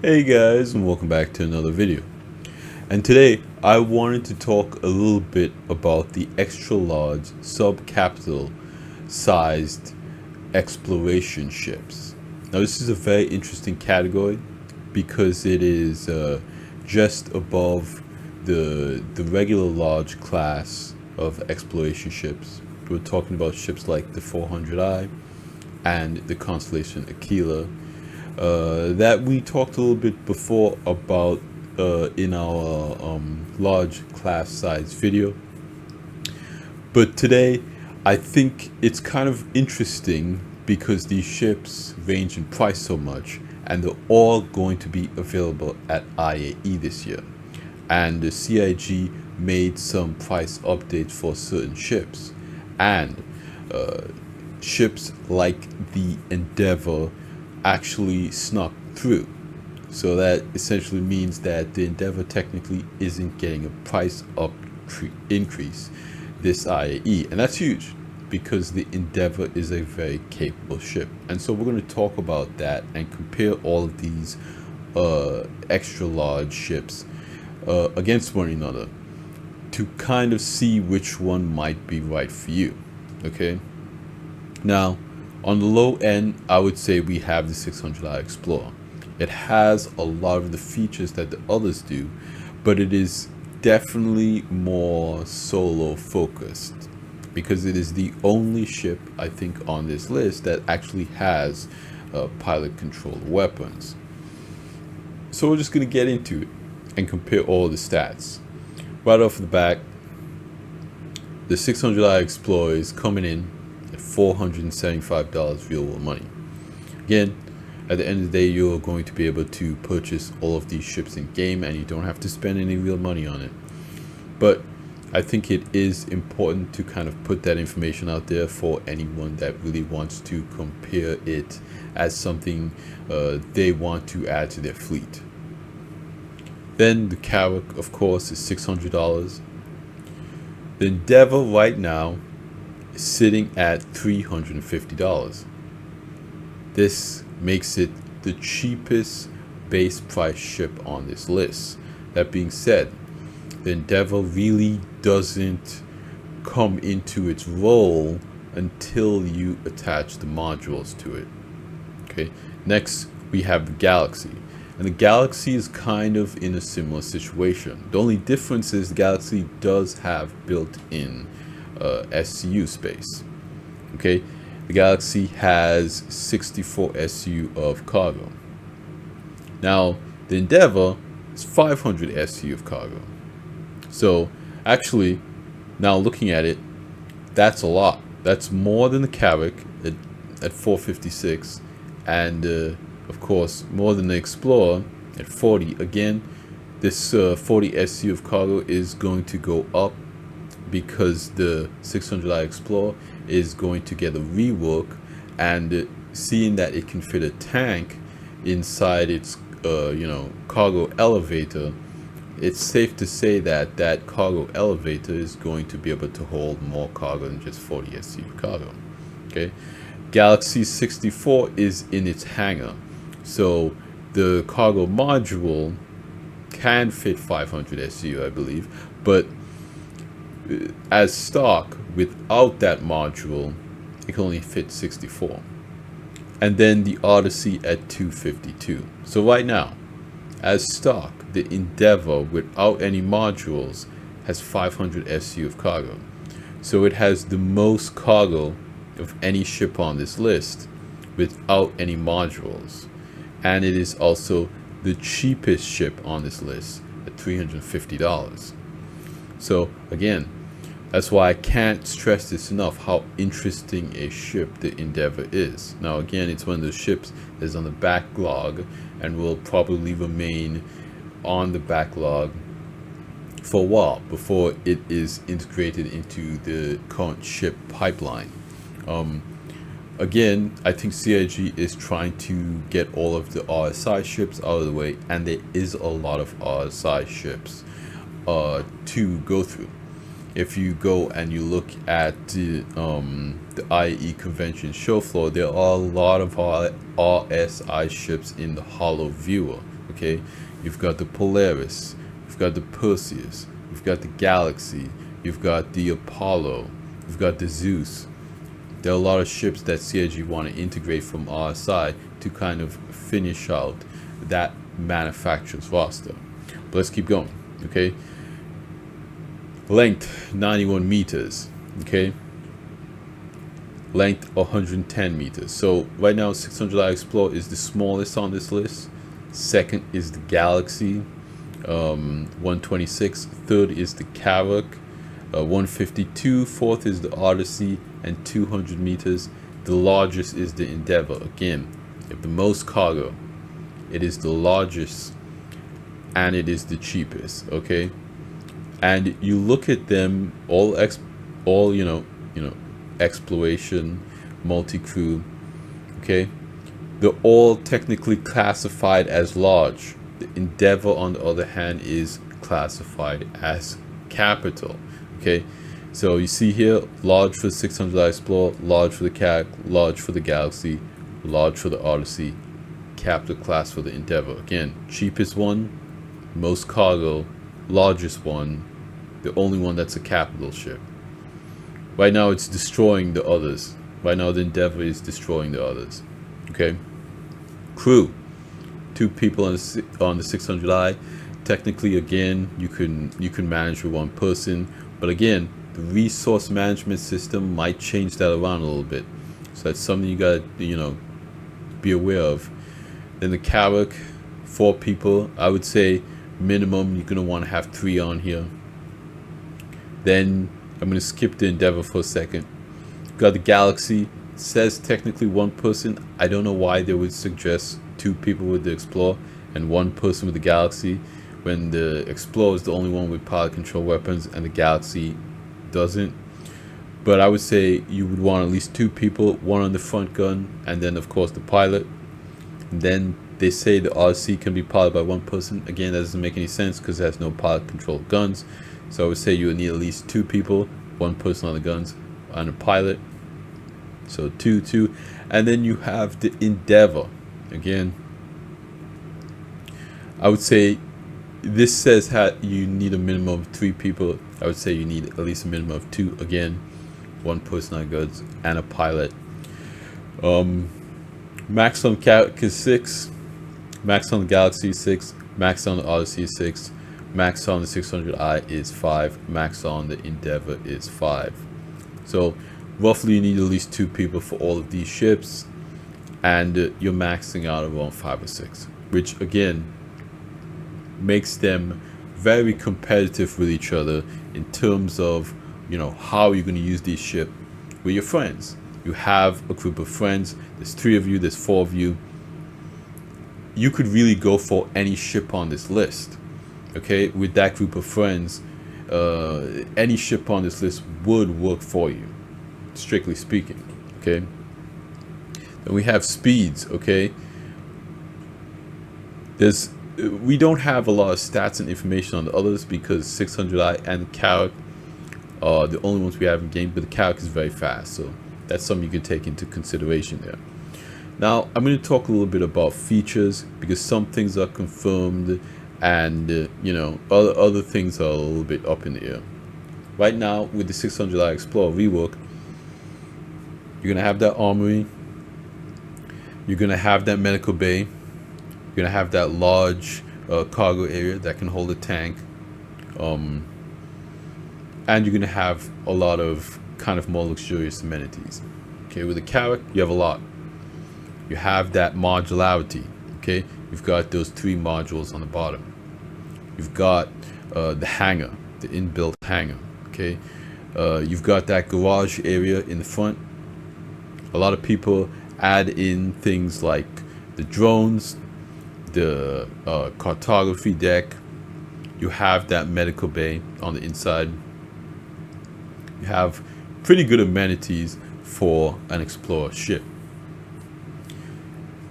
Hey guys, and welcome back to another video. And today I wanted to talk a little bit about the extra large subcapital sized exploration ships. Now this is a very interesting category because it is just above the regular large class of exploration ships. We're talking about ships like the 400i and the Constellation Aquila that we talked a little bit before about in our large class size video. But today, I think it's kind of interesting because these ships range in price so much and they're all going to be available at IAE this year. And the CIG made some price updates for certain ships. And ships like the Endeavor actually snuck through. So that essentially means that the Endeavor technically isn't getting a price increase this IAE. And that's huge because the Endeavor is a very capable ship. And so we're going to talk about that and compare all of these extra large ships against one another to kind of see which one might be right for you. Okay? Now, on the low end, I would say we have the 600i Explorer. It has a lot of the features that the others do, but it is definitely more solo focused because it is the only ship I think on this list that actually has pilot controlled weapons. So we're just going to get into it and compare all the stats. Right off the bat, the 600i Explorer is coming in at $475 real world money. Again, at the end of the day, you're going to be able to purchase all of these ships in game and you don't have to spend any real money on it. But I think it is important to kind of put that information out there for anyone that really wants to compare it as something they want to add to their fleet. Then the Carrack, of course, is $600. The Endeavor right now is sitting at $350. This makes it the cheapest base price ship on this list. That being said, the Endeavor really doesn't come into its role until you attach the modules to it. Okay. Next, we have the Galaxy. And the Galaxy is kind of in a similar situation. The only difference is the Galaxy does have built-in SCU space. Okay, the Galaxy has 64 SCU of cargo. Now, the Endeavor is 500 SCU of cargo. So, actually, now looking at it, that's a lot. That's more than the Carrack at 456, and of course, more than the Explorer at 40. Again, this 40 SCU of cargo is going to go up because the 600i Explorer is going to get a rework, and seeing that it can fit a tank inside its cargo elevator, it's safe to say that that cargo elevator is going to be able to hold more cargo than just 40 SCU cargo. Okay, Galaxy 64 is in its hangar, so the cargo module can fit 500 SCU, I believe, but as stock without that module, it can only fit 64. And then the Odyssey at 252. So right now, as stock, the Endeavor without any modules has 500 SCU of cargo. So it has the most cargo of any ship on this list without any modules. And it is also the cheapest ship on this list at $350. So again, that's why I can't stress this enough, how interesting a ship the Endeavor is. Now again, it's one of those ships that's on the backlog and will probably remain on the backlog for a while before it is integrated into the current ship pipeline. Again, I think CIG is trying to get all of the RSI ships out of the way, and there is a lot of RSI ships to go through. If you go and you look at the IE convention show floor, there are a lot of RSI ships in the Holo viewer. Okay, you've got the Polaris, you've got the Perseus, you've got the Galaxy, you've got the Apollo, you've got the Zeus. There are a lot of ships that CIG want to integrate from our side to kind of finish out that manufacturer's roster. But let's keep going. Okay, length 91 meters. Okay, length 110 meters. So right now 600i Explorer is the smallest on this list. Second is the Galaxy, 126. Third is the Kavak, 152. Fourth is the Odyssey, and 200 meters. The largest is the Endeavor. Again, you have the most cargo, it is the largest, and it is the cheapest. Okay, and you look at them all, exploration, multi-crew. Okay, they're all technically classified as large. The Endeavor, on the other hand, is classified as capital. Okay, so you see here, large for the 600i Explorer, large for the CAC, large for the Galaxy, large for the Odyssey, capital class for the Endeavor. Again, cheapest one, most cargo, largest one, the only one that's a capital ship. Right now it's destroying the others. Right now the Endeavor is destroying the others. Okay, crew, 2 people on the 600i. Technically, again, you can manage with 1 person, but again, the resource management system might change that around a little bit. So that's something you gotta be aware of. Then the Kavak, 4 people. I would say minimum you're gonna want to have 3 on here. Then I'm gonna skip the Endeavor for a second. Got the Galaxy. It says technically 1 person. I don't know why they would suggest 2 people with the Explorer and 1 person with the Galaxy, when the Explorer is the only one with pilot control weapons and the Galaxy doesn't. But I would say you would want at least 2 people, 1 on the front gun, and then of course the pilot. And then they say the Odyssey can be piloted by 1 person. Again, that doesn't make any sense because it has no pilot control guns. So I would say you would need at least 2 people, 1 person on the guns and a pilot. So 2, and then you have the Endeavor. Again, I would say this says you need a minimum of 3 people. I would say you need at least a minimum of 2. Again, 1 person on guns and a pilot. Max on Kavak is 6. Max on the Galaxy is 6. Max on the Odyssey is 6. Max on the 600i is 5. Max on the Endeavor is 5. So roughly you need at least 2 people for all of these ships, and you're maxing out around 5 or 6, which again makes them very competitive with each other in terms of how you're going to use these ships with your friends. You have a group of friends, there's 3 of you, there's 4 of you. You could really go for any ship on this list. Okay, with that group of friends, any ship on this list would work for you, strictly speaking. Okay, then we have speeds. Okay, we don't have a lot of stats and information on the others because 600i and Kavak are the only ones we have in game, but the Kavak is very fast, so that's something you can take into consideration there. Now I'm going to talk a little bit about features, because some things are confirmed and other things are a little bit up in the air. Right now with the 600i Explorer rework, you're going to have that armory, you're going to have that medical bay, you're going to have that large cargo area that can hold a tank, and you're going to have a lot of kind of more luxurious amenities. Okay, with the Kavak you have a lot. You have that modularity. Okay, you've got those 3 modules on the bottom. You've got the hangar, the inbuilt hangar. Okay, you've got that garage area in the front. A lot of people add in things like the drones, the cartography deck. You have that medical bay on the inside. You have pretty good amenities for an Explorer ship.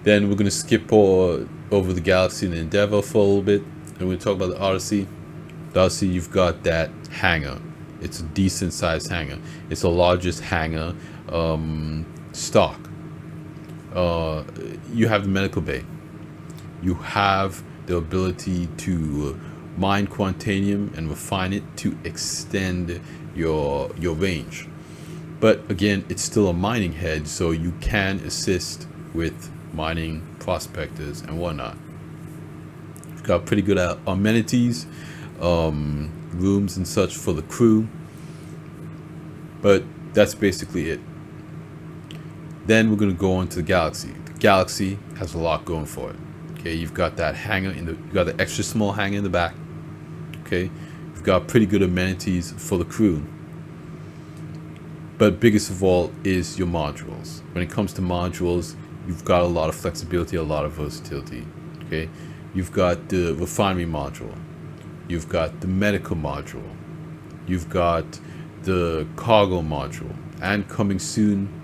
Then we're going to skip over the Galaxy and the Endeavor for a little bit, and we're going to talk about the Odyssey. The Odyssey, you've got that hangar. It's a decent sized hangar. It's the largest hangar stock. You have the medical bay. You have the ability to mine quantanium and refine it to extend your range. But again, it's still a mining hedge, so you can assist with mining prospectors and whatnot. You've got pretty good amenities, rooms and such for the crew, but that's basically it. Then we're going to go on to the Galaxy. The Galaxy has a lot going for it. Okay, you've got that hangar you've got the extra small hangar in the back. Okay, you've got pretty good amenities for the crew. But biggest of all is your modules. When it comes to modules, you've got a lot of flexibility, a lot of versatility. Okay, you've got the refinery module, you've got the medical module, you've got the cargo module, and coming soon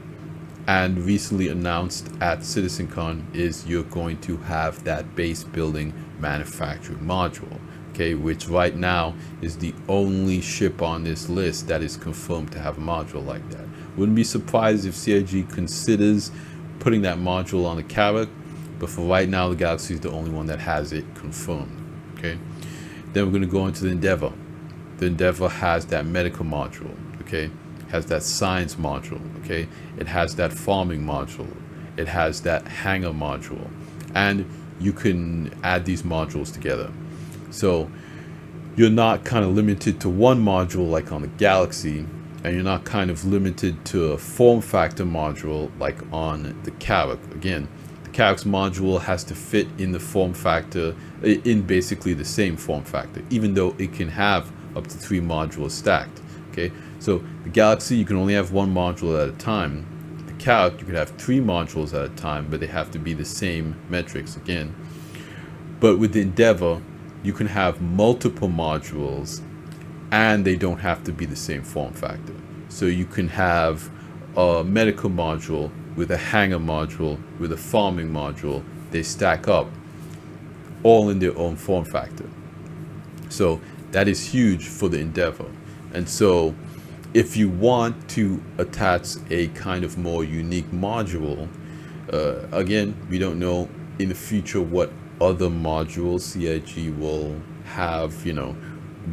and recently announced at CitizenCon is you're going to have that base building manufacturing module. Okay, which right now is the only ship on this list that is confirmed to have a module like that. Wouldn't be surprised if CIG considers putting that module on the Carrack, but for right now the Galaxy is the only one that has it confirmed. Okay, then we're going to go into the Endeavor. The Endeavor has that medical module. Okay, has that science module. Okay, it has that farming module, it has that hangar module, and you can add these modules together. So you're not kind of limited to one module like on the Galaxy, and you're not kind of limited to a form factor module like on the Carrack. Again, the Carrack's module has to fit in the form factor, in basically the same form factor, even though it can have up to 3 modules stacked. Okay, so the Galaxy, you can only have 1 module at a time. The Carrack, you could have 3 modules at a time, but they have to be the same metrics again. But with the Endeavor, you can have multiple modules and they don't have to be the same form factor. So you can have a medical module with a hangar module with a farming module. They stack up all in their own form factor. So that is huge for the Endeavor. And so if you want to attach a kind of more unique module, again, we don't know in the future what other modules CIG will have,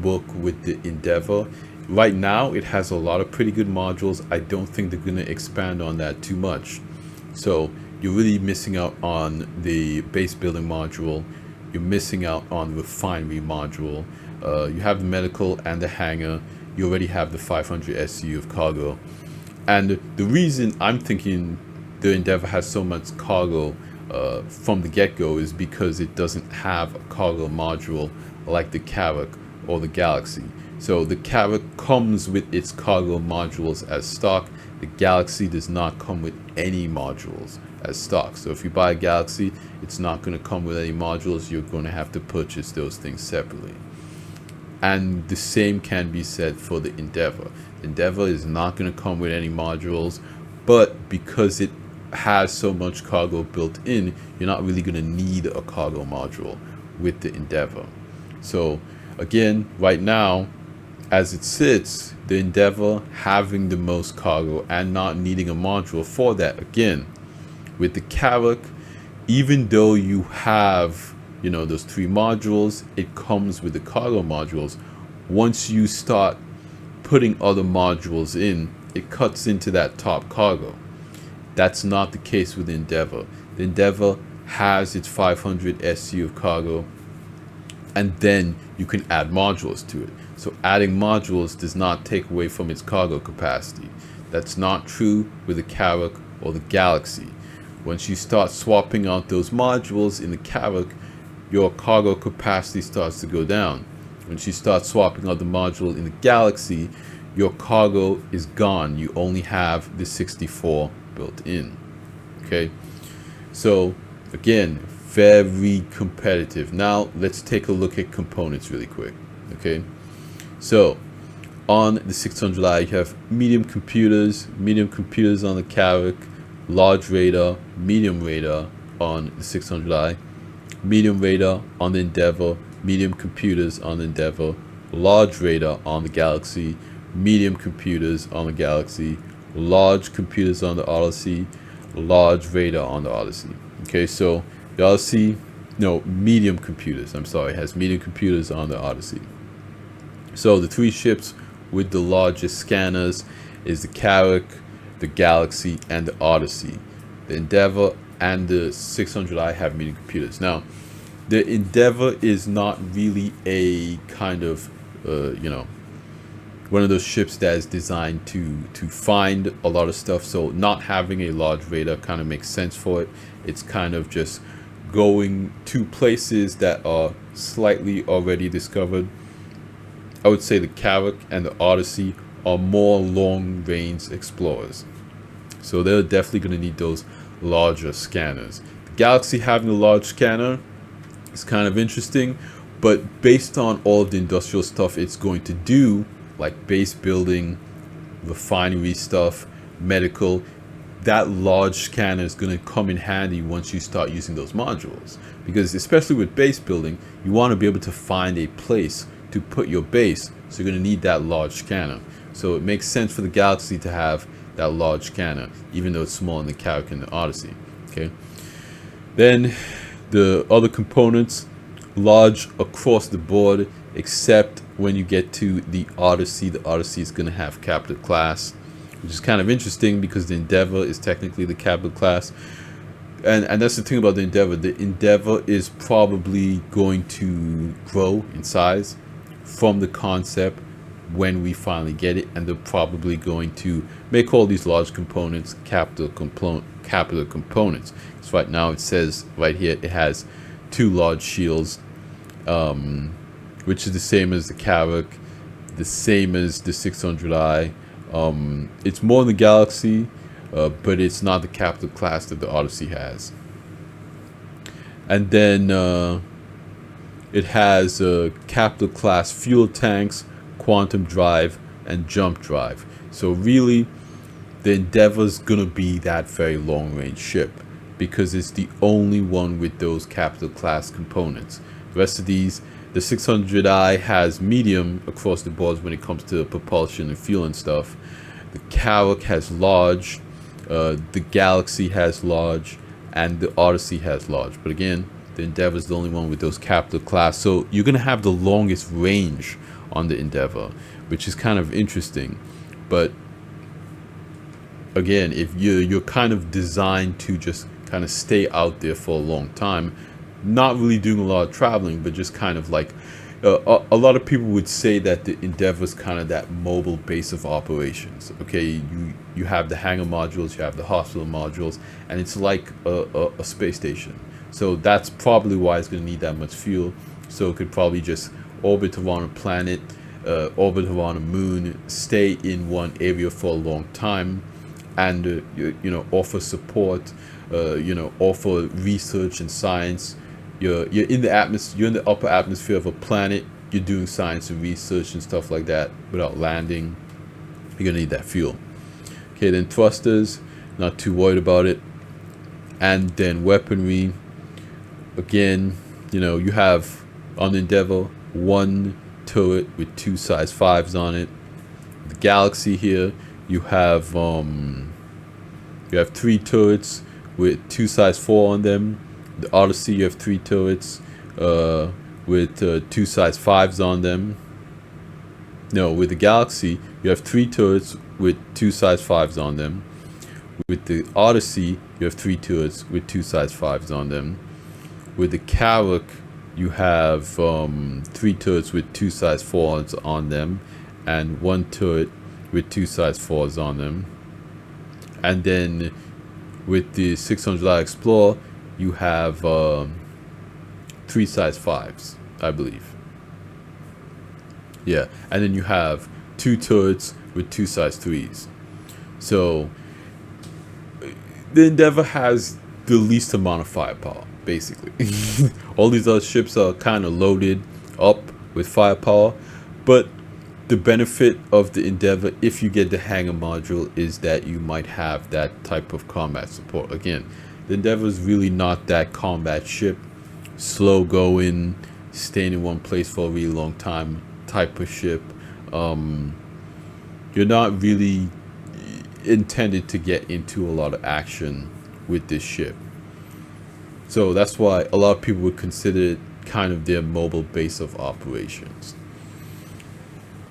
work with the Endeavor. Right now it has a lot of pretty good modules. I don't think they're going to expand on that too much, so you're really missing out on the base building module. You're missing out on the refinery module. You have the medical and the hangar. You already have the 500 SU of cargo, and the reason I'm thinking the Endeavor has so much cargo from the get-go is because it doesn't have a cargo module like the Carrack or the Galaxy. So the Carrack comes with its cargo modules as stock. The Galaxy does not come with any modules as stock. So if you buy a Galaxy, it's not going to come with any modules. You're going to have to purchase those things separately. And the same can be said for the Endeavor. The Endeavor is not going to come with any modules, but because it has so much cargo built in, you're not really going to need a cargo module with the Endeavor. So again, right now as it sits, the Endeavor having the most cargo and not needing a module for that. Again, with the Carrack, even though you have those 3 modules, it comes with the cargo modules. Once you start putting other modules in, it cuts into that top cargo. That's not the case with the Endeavor. The Endeavor has its 500 SU of cargo, and then you can add modules to it. So adding modules does not take away from its cargo capacity. That's not true with the Carrack or the Galaxy. Once you start swapping out those modules in the Carrack, your cargo capacity starts to go down. Once you start swapping out the module in the Galaxy, your cargo is gone. You only have the 64 built in. Okay, so again, very competitive. Now let's take a look at components really quick. Okay, so on the 600i, you have medium computers on the Carrack, large radar, medium radar on the 600i, medium radar on the Endeavor, medium computers on the Endeavor, large radar on the Galaxy, medium computers on the Galaxy, large computers on the Odyssey, large radar on the Odyssey. Okay, so the Odyssey, no, medium computers. I'm sorry, it has medium computers on the Odyssey. So the three ships with the largest scanners is the Carrack, the Galaxy, and the Odyssey. The Endeavor and the 600i have medium computers. Now, the Endeavor is not really a kind of, one of those ships that is designed to find a lot of stuff. So not having a large radar kind of makes sense for it. It's kind of just going to places that are slightly already discovered. I would say the Carrack and the Odyssey are more long-range explorers. So they're definitely going to need those larger scanners. The Galaxy having a large scanner is kind of interesting, but based on all of the industrial stuff it's going to do, like base building, refinery stuff, medical, that large scanner is going to come in handy once you start using those modules. Because especially with base building, you want to be able to find a place to put your base, so you're going to need that large scanner. So it makes sense for the Galaxy to have that large scanner, even though it's small in the Carrack and the Odyssey. Okay. Then the other components, large across the board, except when you get to the Odyssey. The Odyssey is going to have capital class, which is kind of interesting because the Endeavor is technically the capital class. And that's the thing about the Endeavor. The Endeavor is probably going to grow in size from the concept when we finally get it, and they're probably going to make all these large components capital components. So right now it says right here it has 2 large shields, which is the same as the Carrack, the same as the 600i. It's more in the Galaxy, but it's not the capital class that the Odyssey has. And then it has capital class fuel tanks, quantum drive, and jump drive. So really, the Endeavor's gonna be that very long range ship because it's the only one with those capital class components. The rest of these, the 600i has medium across the boards when it comes to propulsion and fuel and stuff. The Carrack has large, the Galaxy has large, and the Odyssey has large. But again, the Endeavor is the only one with those capital class. So you're going to have the longest range on the Endeavor, which is kind of interesting. But again, if you're kind of designed to just kind of stay out there for a long time, not really doing a lot of traveling, but just kind of like a lot of people would say that the Endeavor is kind of that mobile base of operations. Okay, you have the hangar modules, you have the hospital modules, and it's like a space station. So that's probably why it's going to need that much fuel. So it could probably just orbit around a planet, orbit around a moon, stay in one area for a long time, and offer support, offer research and science. You're in the atmosphere, you're in the upper atmosphere of a planet, you're doing science and research and stuff like that without landing. You're gonna need that fuel. Okay, then thrusters, not too worried about it. And then weaponry, again, you have on the Endeavor 1 turret with 2 size 5s on it. The Galaxy here, you have 3 turrets with 2 size 4 on them. The Odyssey, you have 3 turrets with 2 size 5s on them. No, with the Galaxy, you have 3 turrets with 2 size 5s on them. With the Odyssey, you have 3 turrets with 2 size 5s on them. With the Carrack, you have 3 turrets with 2 size 4s on them, and 1 turret with 2 size 4s on them. And then with the 600i Explorer, you have 3 size 5s, I believe. Yeah, and then you have 2 turrets with 2 size 3s. So the Endeavor has the least amount of firepower, basically. All these other ships are kind of loaded up with firepower, but the benefit of the Endeavor, if you get the hangar module, is that you might have that type of combat support. Again, the Endeavor is really not that combat ship, slow going, staying in one place for a really long time type of ship. You're not really intended to get into a lot of action with this ship. So that's why a lot of people would consider it kind of their mobile base of operations.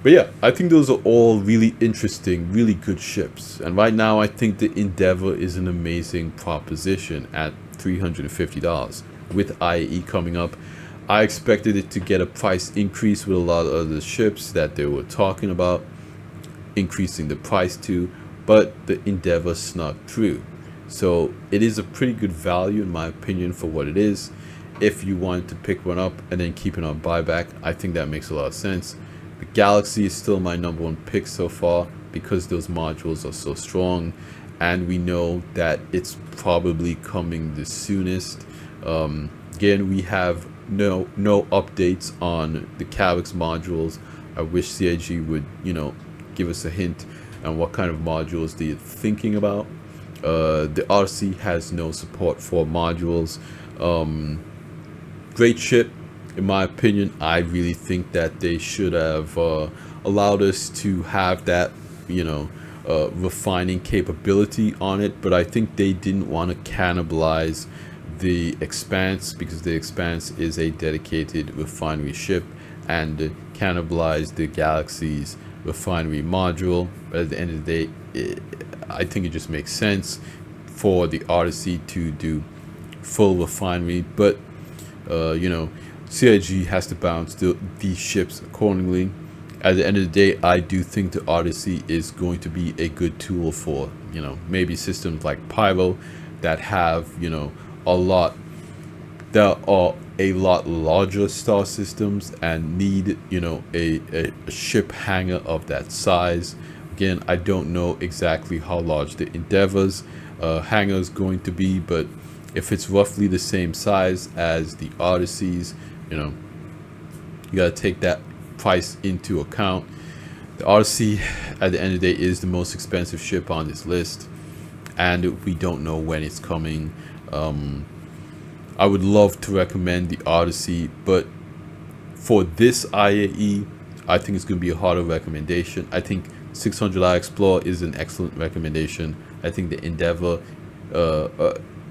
But yeah, I think those are all really interesting, really good ships. And right now, I think the Endeavor is an amazing proposition at $350. With IAE coming up, I expected it to get a price increase with a lot of other ships that they were talking about increasing the price to, but the Endeavor snuck through. So it is a pretty good value in my opinion for what it is. If you wanted to pick one up and then keep it on buyback, I think that makes a lot of sense. The Galaxy is still my number one pick so far because those modules are so strong, and we know that it's probably coming the soonest. Again, we have no updates on the Calyx modules. I wish CIG would, give us a hint on what kind of modules they're thinking about. The RC has no support for modules. Great ship, in my opinion. I really think that they should have allowed us to have that, refining capability on it, but I think they didn't want to cannibalize the Expanse, because the Expanse is a dedicated refinery ship, and cannibalize the Galaxy's refinery module. But at the end of the day, I think it just makes sense for the Odyssey to do full refinery, but CIG has to balance these ships accordingly. At the end of the day, I do think the Odyssey is going to be a good tool for, maybe systems like Pyro that have, a lot larger star systems and need, a ship hangar of that size. Again, I don't know exactly how large the Endeavor's hangar is going to be, but if it's roughly the same size as the Odyssey's, you got to take that price into account. The Odyssey, at the end of the day, is the most expensive ship on this list, and we don't know when it's coming. I would love to recommend the Odyssey, but for this IAE, I think it's going to be a harder recommendation. I think 600i Explorer is an excellent recommendation. I think the Endeavor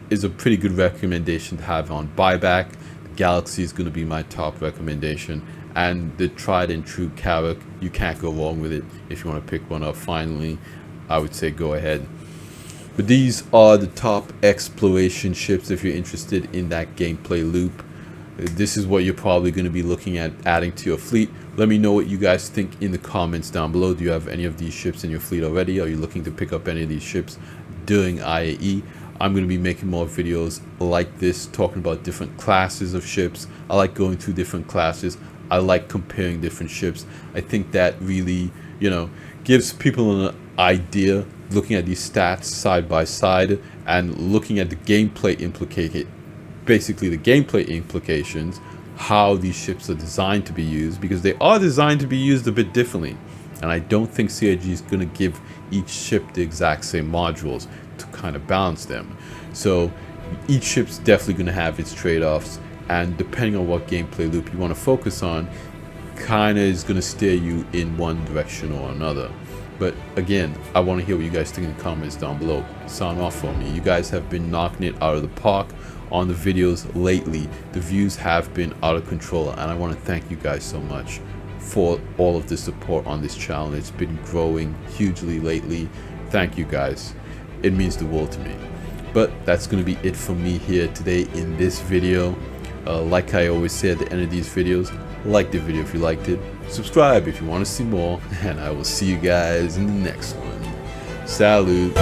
is a pretty good recommendation to have on buyback. The Galaxy is going to be my top recommendation, and the tried and true Carrack, you can't go wrong with it. If you want to pick one up finally, I would say go ahead. But these are the top exploration ships if you're interested in that gameplay loop. This is what you're probably going to be looking at adding to your fleet. Let me know what you guys think in the comments down below. Do you have any of these ships in your fleet already? Are you looking to pick up any of these ships during IAE? I'm going to be making more videos like this, talking about different classes of ships. I like going through different classes. I like comparing different ships. I think that really, gives people an idea, looking at these stats side by side and looking at the gameplay implications, how these ships are designed to be used, because they are designed to be used a bit differently. And I don't think CIG is going to give each ship the exact same modules to kind of balance them. So each ship's definitely going to have its trade-offs, and depending on what gameplay loop you want to focus on, kind of is going to steer you in one direction or another. But again, I want to hear what you guys think in the comments down below. Sound off for me. You guys have been knocking it out of the park on the videos lately. The views have been out of control, and I want to thank you guys so much for all of the support on this channel. It's been growing hugely lately. Thank you guys. It means the world to me. But that's going to be it for me here today in this video. Like I always say at the end of these videos, like the video if you liked it, subscribe if you want to see more, and I will see you guys in the next one. Salute.